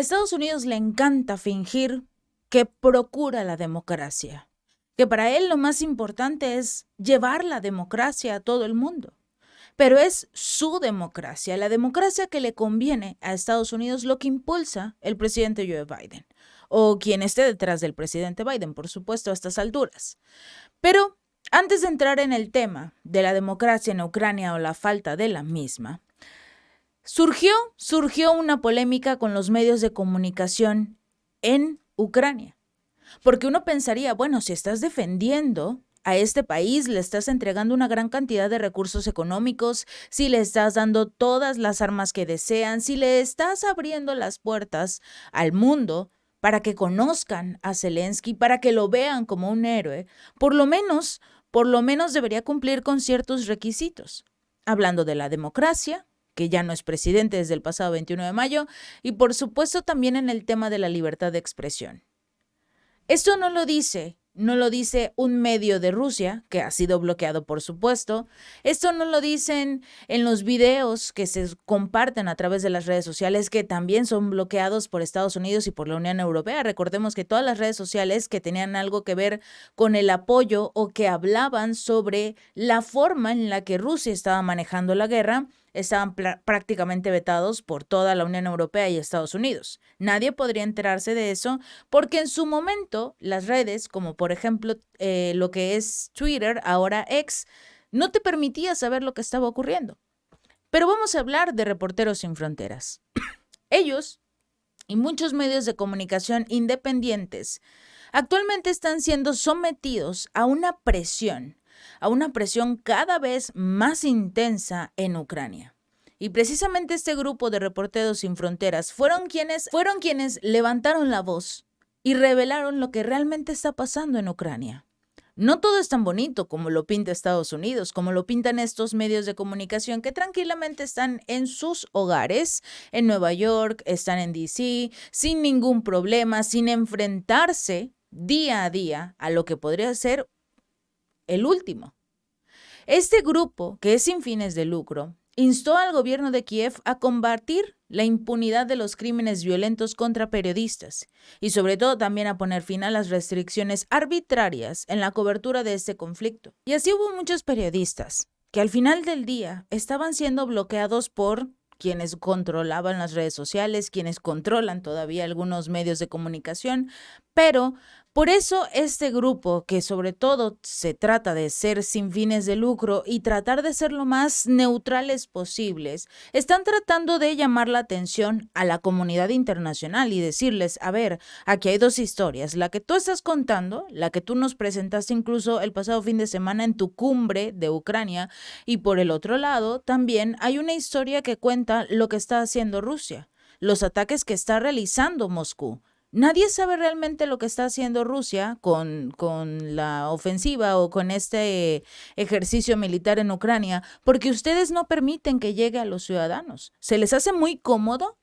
A Estados Unidos le encanta fingir que procura la democracia, que para él lo más importante es llevar la democracia a todo el mundo. Pero es su democracia, la democracia que le conviene a Estados Unidos, lo que impulsa el presidente Joe Biden, o quien esté detrás del presidente Biden, por supuesto, a estas alturas. Pero antes de entrar en el tema de la democracia en Ucrania o la falta de la misma, surgió una polémica con los medios de comunicación en Ucrania. Porque uno pensaría, bueno, si estás defendiendo a este país, le estás entregando una gran cantidad de recursos económicos, si le estás dando todas las armas que desean, si le estás abriendo las puertas al mundo para que conozcan a Zelensky, para que lo vean como un héroe, por lo menos debería cumplir con ciertos requisitos. Hablando de la democracia, que ya no es presidente desde el pasado 21 de mayo, y por supuesto también en el tema de la libertad de expresión. Esto no lo dice un medio de Rusia, que ha sido bloqueado, por supuesto. Esto no lo dicen en los videos que se comparten a través de las redes sociales, que también son bloqueados por Estados Unidos y por la Unión Europea. Recordemos que todas las redes sociales que tenían algo que ver con el apoyo o que hablaban sobre la forma en la que Rusia estaba manejando la guerra, estaban prácticamente vetados por toda la Unión Europea y Estados Unidos. Nadie podría enterarse de eso porque en su momento las redes, como por ejemplo lo que es Twitter, ahora X, no te permitía saber lo que estaba ocurriendo. Pero vamos a hablar de Reporteros Sin Fronteras. Ellos y muchos medios de comunicación independientes actualmente están siendo sometidos a una presión cada vez más intensa en Ucrania. Y precisamente este grupo de Reporteros Sin Fronteras fueron quienes levantaron la voz y revelaron lo que realmente está pasando en Ucrania. No todo es tan bonito como lo pinta Estados Unidos, como lo pintan estos medios de comunicación que tranquilamente están en sus hogares, en Nueva York, están en DC, sin ningún problema, sin enfrentarse día a día a lo que podría ser el último. Este grupo, que es sin fines de lucro, instó al gobierno de Kiev a combatir la impunidad de los crímenes violentos contra periodistas y sobre todo también a poner fin a las restricciones arbitrarias en la cobertura de este conflicto. Y así hubo muchos periodistas que al final del día estaban siendo bloqueados por quienes controlaban las redes sociales, quienes controlan todavía algunos medios de comunicación, pero por eso este grupo, que sobre todo se trata de ser sin fines de lucro y tratar de ser lo más neutrales posibles, están tratando de llamar la atención a la comunidad internacional y decirles, a ver, aquí hay dos historias, la que tú estás contando, la que tú nos presentaste incluso el pasado fin de semana en tu cumbre de Ucrania, y por el otro lado también hay una historia que cuenta lo que está haciendo Rusia, los ataques que está realizando Moscú. Nadie sabe realmente lo que está haciendo Rusia con la ofensiva o con este ejercicio militar en Ucrania, porque ustedes no permiten que llegue a los ciudadanos. Se les hace muy cómodo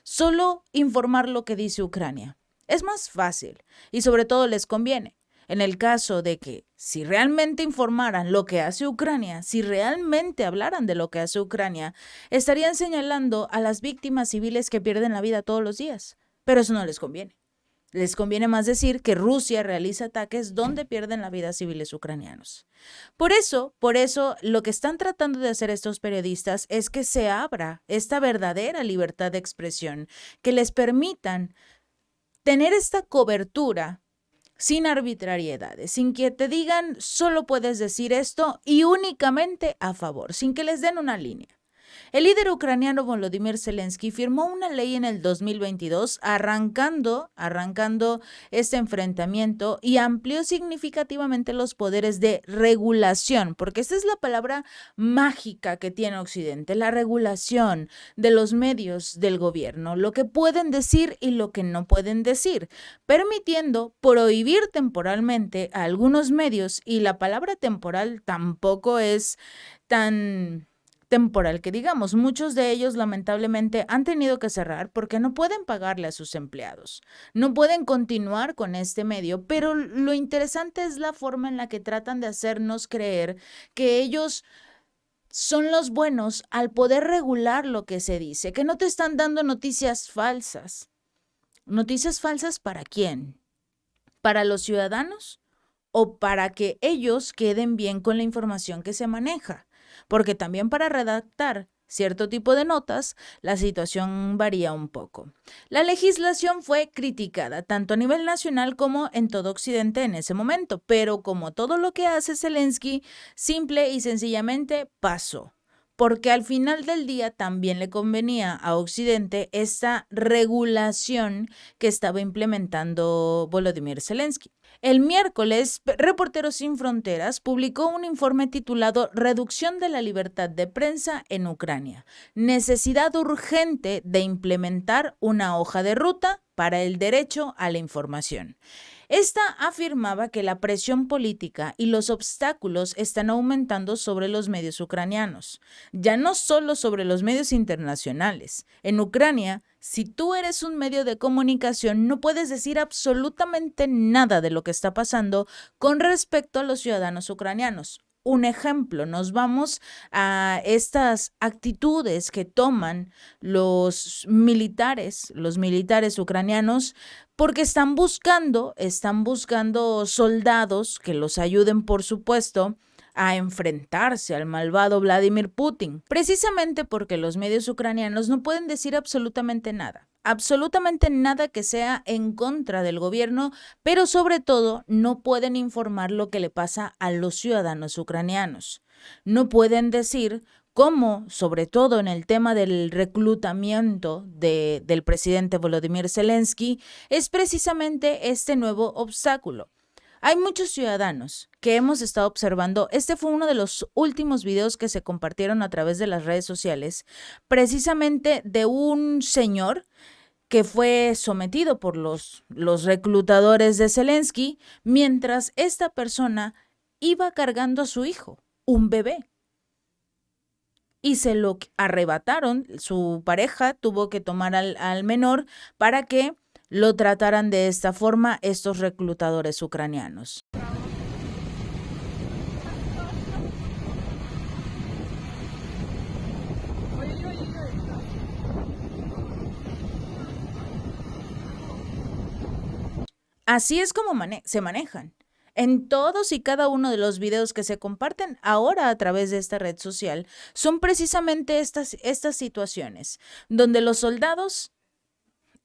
solo informar lo que dice Ucrania. Es más fácil y sobre todo les conviene. En el caso de que si realmente informaran lo que hace Ucrania, si realmente hablaran de lo que hace Ucrania, estarían señalando a las víctimas civiles que pierden la vida todos los días. Pero eso no les conviene. Les conviene más decir que Rusia realiza ataques donde pierden la vida civiles ucranianos. Por eso, lo que están tratando de hacer estos periodistas es que se abra esta verdadera libertad de expresión, que les permitan tener esta cobertura sin arbitrariedades, sin que te digan solo puedes decir esto y únicamente a favor, sin que les den una línea. El líder ucraniano Volodymyr Zelensky firmó una ley en el 2022 arrancando este enfrentamiento y amplió significativamente los poderes de regulación, porque esa es la palabra mágica que tiene Occidente, la regulación de los medios del gobierno, lo que pueden decir y lo que no pueden decir, permitiendo prohibir temporalmente a algunos medios, y la palabra temporal tampoco es tan temporal que digamos. Muchos de ellos lamentablemente han tenido que cerrar porque no pueden pagarle a sus empleados, no pueden continuar con este medio, pero lo interesante es la forma en la que tratan de hacernos creer que ellos son los buenos al poder regular lo que se dice, que no te están dando noticias falsas. ¿Noticias falsas para quién? ¿Para los ciudadanos o para que ellos queden bien con la información que se maneja? Porque también para redactar cierto tipo de notas, la situación varía un poco. La legislación fue criticada tanto a nivel nacional como en todo Occidente en ese momento, pero como todo lo que hace Zelensky, simple y sencillamente pasó. Porque al final del día también le convenía a Occidente esta regulación que estaba implementando Volodymyr Zelensky. El miércoles, Reporteros Sin Fronteras publicó un informe titulado Reducción de la libertad de prensa en Ucrania. Necesidad urgente de implementar una hoja de ruta para el derecho a la información. Esta afirmaba que la presión política y los obstáculos están aumentando sobre los medios ucranianos, ya no solo sobre los medios internacionales. En Ucrania, si tú eres un medio de comunicación, no puedes decir absolutamente nada de lo que está pasando con respecto a los ciudadanos ucranianos. Un ejemplo, nos vamos a estas actitudes que toman los militares ucranianos, porque están buscando soldados que los ayuden, por supuesto, a enfrentarse al malvado Vladimir Putin, precisamente porque los medios ucranianos no pueden decir absolutamente nada que sea en contra del gobierno, pero sobre todo no pueden informar lo que le pasa a los ciudadanos ucranianos. No pueden decir cómo, sobre todo en el tema del reclutamiento del presidente Volodymyr Zelensky, es precisamente este nuevo obstáculo. Hay muchos ciudadanos que hemos estado observando. Este fue uno de los últimos videos que se compartieron a través de las redes sociales, precisamente de un señor que fue sometido por los reclutadores de Zelensky, mientras esta persona iba cargando a su hijo, un bebé. Y se lo arrebataron. Su pareja tuvo que tomar al menor para que lo trataran de esta forma estos reclutadores ucranianos. Así es como se manejan. En todos y cada uno de los videos que se comparten ahora a través de esta red social son precisamente estas situaciones, donde los soldados,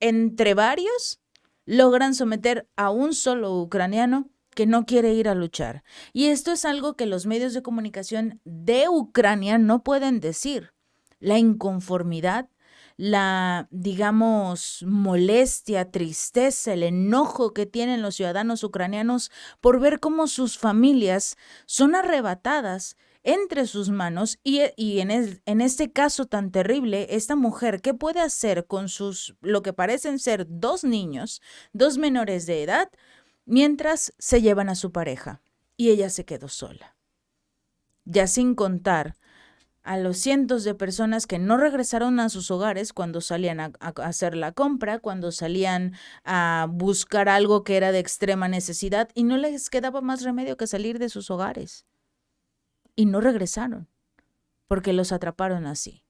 entre varios, logran someter a un solo ucraniano que no quiere ir a luchar. Y esto es algo que los medios de comunicación de Ucrania no pueden decir. La inconformidad, la, digamos, molestia, tristeza, el enojo que tienen los ciudadanos ucranianos por ver cómo sus familias son arrebatadas entre sus manos y en este caso tan terrible, esta mujer, ¿qué puede hacer con lo que parecen ser dos niños, dos menores de edad, mientras se llevan a su pareja? Y ella se quedó sola. Ya sin contar a los cientos de personas que no regresaron a sus hogares cuando salían a hacer la compra, cuando salían a buscar algo que era de extrema necesidad y no les quedaba más remedio que salir de sus hogares. Y no regresaron, porque los atraparon así.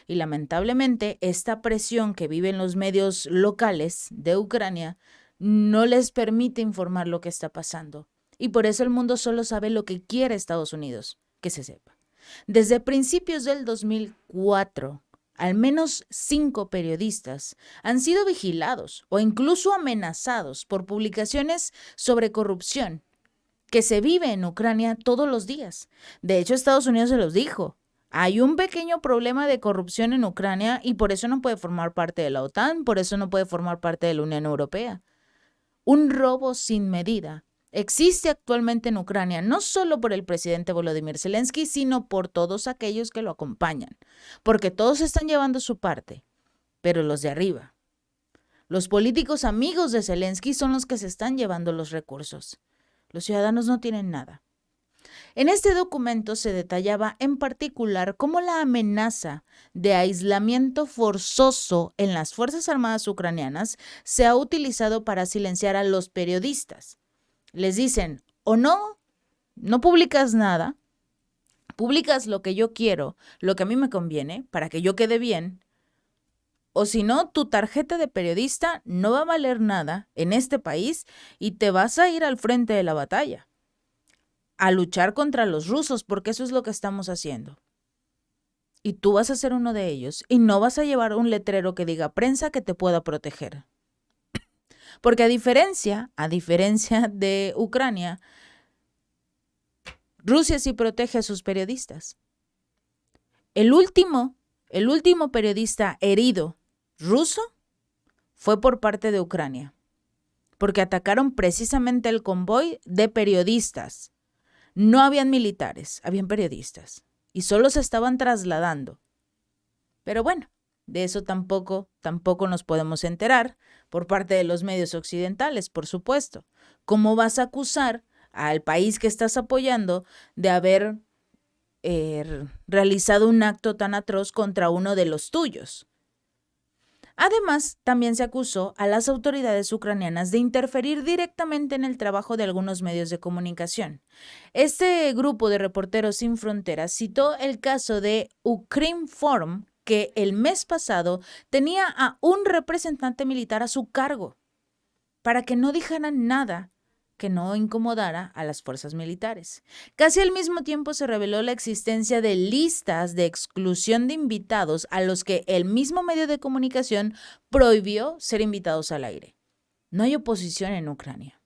Y lamentablemente esta presión que viven los medios locales de Ucrania no les permite informar lo que está pasando. Y por eso el mundo solo sabe lo que quiere Estados Unidos, que se sepa. Desde principios del 2004, al menos 5 periodistas han sido vigilados o incluso amenazados por publicaciones sobre corrupción que se vive en Ucrania todos los días. De hecho, Estados Unidos se los dijo. Hay un pequeño problema de corrupción en Ucrania y por eso no puede formar parte de la OTAN, por eso no puede formar parte de la Unión Europea. Un robo sin medida existe actualmente en Ucrania, no solo por el presidente Volodymyr Zelensky, sino por todos aquellos que lo acompañan, porque todos están llevando su parte, pero los de arriba, los políticos amigos de Zelensky son los que se están llevando los recursos. Los ciudadanos no tienen nada. En este documento se detallaba en particular cómo la amenaza de aislamiento forzoso en las Fuerzas Armadas ucranianas se ha utilizado para silenciar a los periodistas. Les dicen, o no publicas nada, publicas lo que yo quiero, lo que a mí me conviene, para que yo quede bien, o si no, tu tarjeta de periodista no va a valer nada en este país y te vas a ir al frente de la batalla, a luchar contra los rusos, porque eso es lo que estamos haciendo. Y tú vas a ser uno de ellos y no vas a llevar un letrero que diga prensa que te pueda proteger. Porque a diferencia de Ucrania, Rusia sí protege a sus periodistas. El último periodista herido ruso fue por parte de Ucrania, porque atacaron precisamente el convoy de periodistas. No habían militares, habían periodistas, y solo se estaban trasladando. Pero bueno, de eso tampoco nos podemos enterar por parte de los medios occidentales, por supuesto. ¿Cómo vas a acusar al país que estás apoyando de haber realizado un acto tan atroz contra uno de los tuyos? Además, también se acusó a las autoridades ucranianas de interferir directamente en el trabajo de algunos medios de comunicación. Este grupo de Reporteros Sin Fronteras citó el caso de Ukrinform, que el mes pasado tenía a un representante militar a su cargo, para que no dijeran nada que no incomodara a las fuerzas militares. Casi al mismo tiempo se reveló la existencia de listas de exclusión de invitados a los que el mismo medio de comunicación prohibió ser invitados al aire. No hay oposición en Ucrania.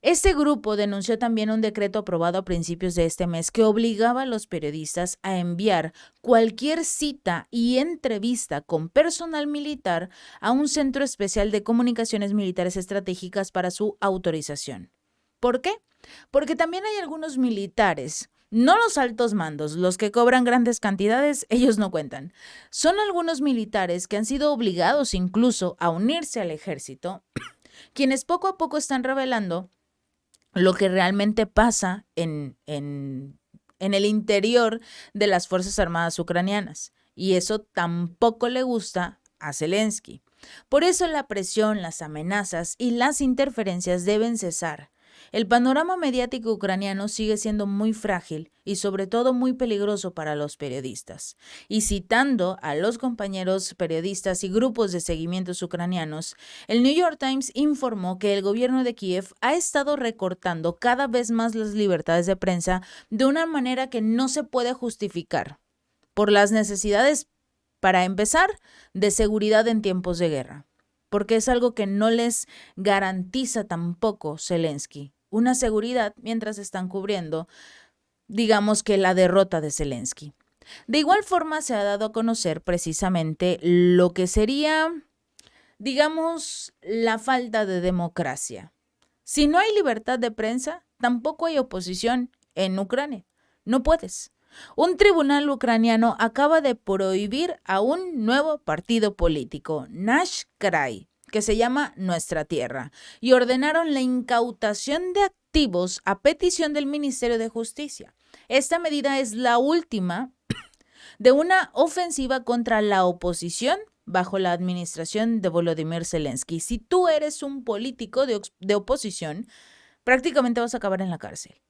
Este grupo denunció también un decreto aprobado a principios de este mes que obligaba a los periodistas a enviar cualquier cita y entrevista con personal militar a un centro especial de comunicaciones militares estratégicas para su autorización. ¿Por qué? Porque también hay algunos militares, no los altos mandos, los que cobran grandes cantidades, ellos no cuentan. Son algunos militares que han sido obligados incluso a unirse al ejército, quienes poco a poco están revelando lo que realmente pasa en el interior de las Fuerzas Armadas ucranianas. Y eso tampoco le gusta a Zelensky. Por eso la presión, las amenazas y las interferencias deben cesar. El panorama mediático ucraniano sigue siendo muy frágil y sobre todo muy peligroso para los periodistas. Y citando a los compañeros periodistas y grupos de seguimientos ucranianos, el New York Times informó que el gobierno de Kiev ha estado recortando cada vez más las libertades de prensa de una manera que no se puede justificar por las necesidades, para empezar, de seguridad en tiempos de guerra, porque es algo que no les garantiza tampoco Zelensky, una seguridad mientras están cubriendo, digamos que la derrota de Zelensky. De igual forma se ha dado a conocer precisamente lo que sería, digamos, la falta de democracia. Si no hay libertad de prensa, tampoco hay oposición en Ucrania. No puedes. Un tribunal ucraniano acaba de prohibir a un nuevo partido político, Nash Krai, que se llama Nuestra Tierra, y ordenaron la incautación de activos a petición del Ministerio de Justicia. Esta medida es la última de una ofensiva contra la oposición bajo la administración de Volodymyr Zelensky. Si tú eres un político de oposición, prácticamente vas a acabar en la cárcel,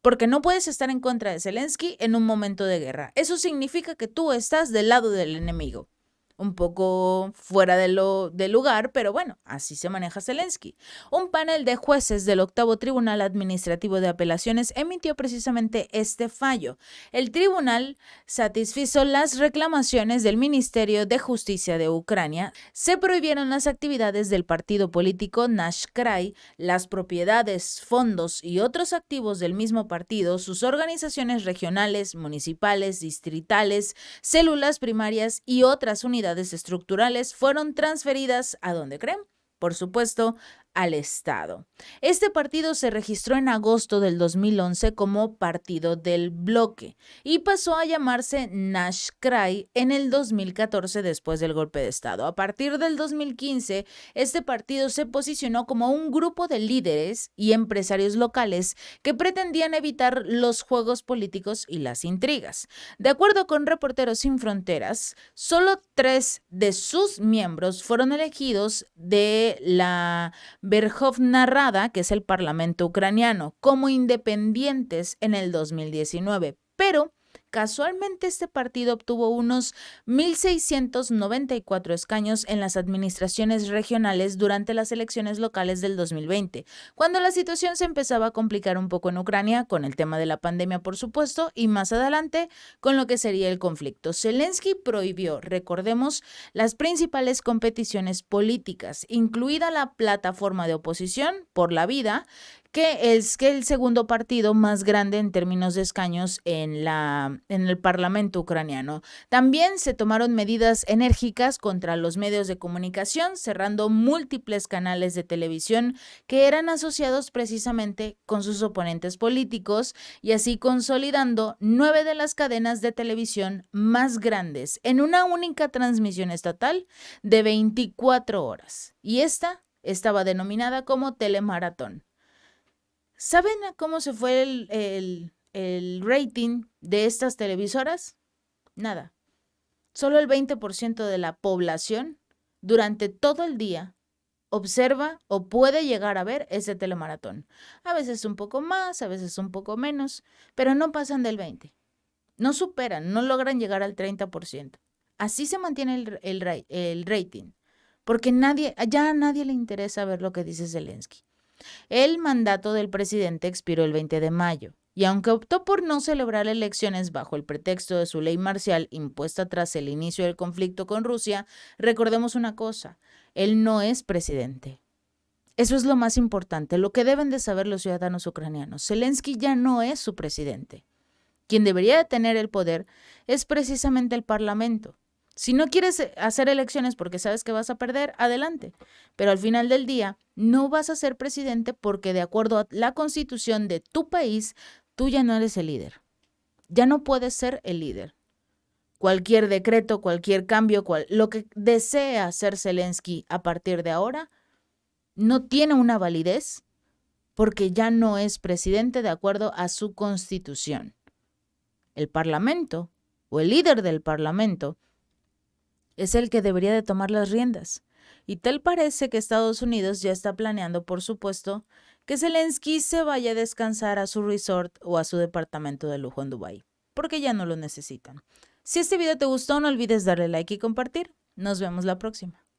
porque no puedes estar en contra de Zelensky en un momento de guerra. Eso significa que tú estás del lado del enemigo. Un poco fuera del lugar, pero bueno, así se maneja Zelensky. Un panel de jueces del 8º Tribunal Administrativo de Apelaciones emitió precisamente este fallo. El tribunal satisfizo las reclamaciones del Ministerio de Justicia de Ucrania. Se prohibieron las actividades del partido político Nash Krai, las propiedades, fondos y otros activos del mismo partido, sus organizaciones regionales, municipales, distritales, células primarias y otras unidades estructurales fueron transferidas ¿a dónde creen? Por supuesto, al Estado. Este partido se registró en agosto del 2011 como Partido del Bloque y pasó a llamarse Nash Krai en el 2014 después del golpe de Estado. A partir del 2015, este partido se posicionó como un grupo de líderes y empresarios locales que pretendían evitar los juegos políticos y las intrigas. De acuerdo con Reporteros Sin Fronteras, solo 3 de sus miembros fueron elegidos de la Verkhovna Rada, que es el parlamento ucraniano, como independientes en el 2019, pero casualmente este partido obtuvo unos 1,694 escaños en las administraciones regionales durante las elecciones locales del 2020, cuando la situación se empezaba a complicar un poco en Ucrania, con el tema de la pandemia, por supuesto, y más adelante con lo que sería el conflicto. Zelensky prohibió, recordemos, las principales competiciones políticas, incluida la plataforma de oposición Por la Vida, que es el segundo partido más grande en términos de escaños en el Parlamento ucraniano. También se tomaron medidas enérgicas contra los medios de comunicación, cerrando múltiples canales de televisión que eran asociados precisamente con sus oponentes políticos y así consolidando 9 de las cadenas de televisión más grandes en una única transmisión estatal de 24 horas. Y esta estaba denominada como Telemaratón. ¿Saben cómo se fue el rating de estas televisoras? Nada. Solo el 20% de la población durante todo el día observa o puede llegar a ver ese telemaratón. A veces un poco más, a veces un poco menos, pero no pasan del 20%. No superan, no logran llegar al 30%. Así se mantiene el rating, porque ya a nadie le interesa ver lo que dice Zelensky. El mandato del presidente expiró el 20 de mayo, y aunque optó por no celebrar elecciones bajo el pretexto de su ley marcial impuesta tras el inicio del conflicto con Rusia, recordemos una cosa, él no es presidente. Eso es lo más importante, lo que deben de saber los ciudadanos ucranianos. Zelensky ya no es su presidente. Quien debería de tener el poder es precisamente el Parlamento. Si no quieres hacer elecciones porque sabes que vas a perder, adelante. Pero al final del día, no vas a ser presidente porque de acuerdo a la constitución de tu país, tú ya no eres el líder. Ya no puedes ser el líder. Cualquier decreto, cualquier cambio, lo que desee hacer Zelensky a partir de ahora, no tiene una validez porque ya no es presidente de acuerdo a su constitución. El Parlamento, o el líder del Parlamento, es el que debería de tomar las riendas. Y tal parece que Estados Unidos ya está planeando, por supuesto, que Zelensky se vaya a descansar a su resort o a su departamento de lujo en Dubái, porque ya no lo necesitan. Si este video te gustó, no olvides darle like y compartir. Nos vemos la próxima.